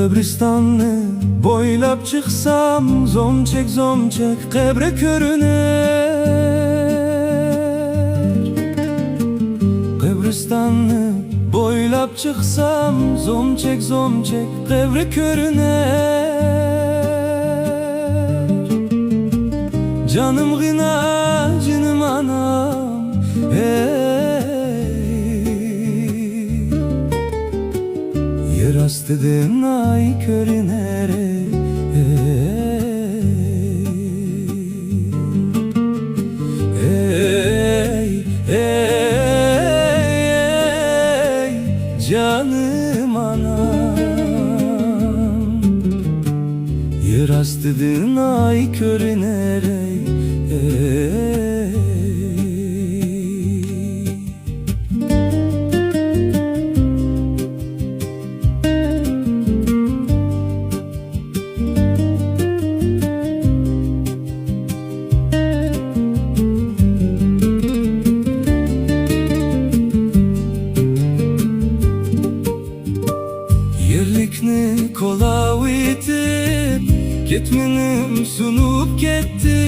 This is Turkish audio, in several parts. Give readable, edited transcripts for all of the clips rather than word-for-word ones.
Qəbristanlı boylab çıxsam, zomçek zomçek qəbrə körünər. Qəbristanlı boylab çıxsam, zomçek zomçek qəbrə körünər. Canım gına, canım anam, yer astıdın ay körünər. Canım anam, yer astıdın ay körünər. Yerlikni kolav etip, ketmenim sunup gitti.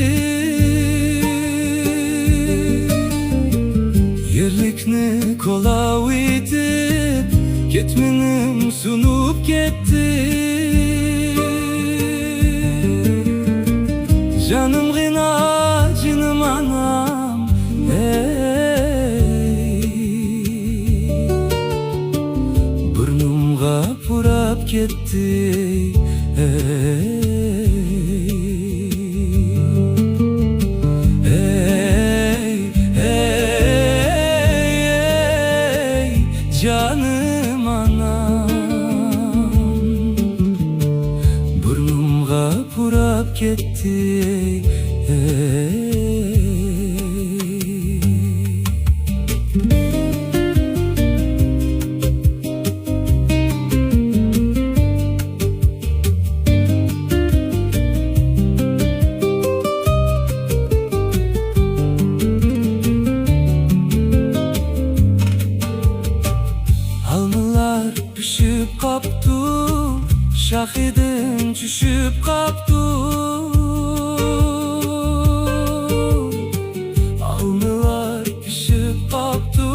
Yerlikni kolav etip, ketmenim sunup gitti. Canım gına, canım anam, burnumga purap gitti. Canım anam, burnumga purap gitti. Alnılar pişip kaptı, şahidim çüşüp kaptı. Alnılar pişip kaptı,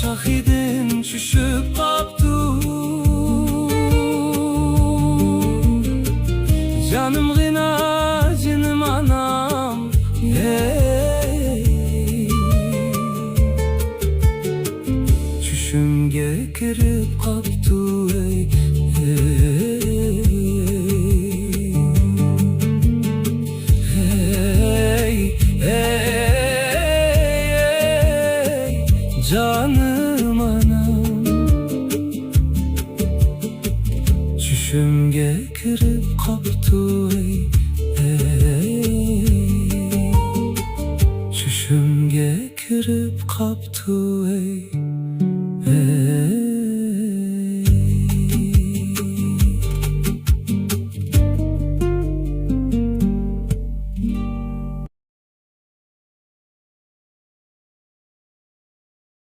şahidim çüşüp kaptı. Canım gına, canım anam, çüşümge kirip kaptı. Canım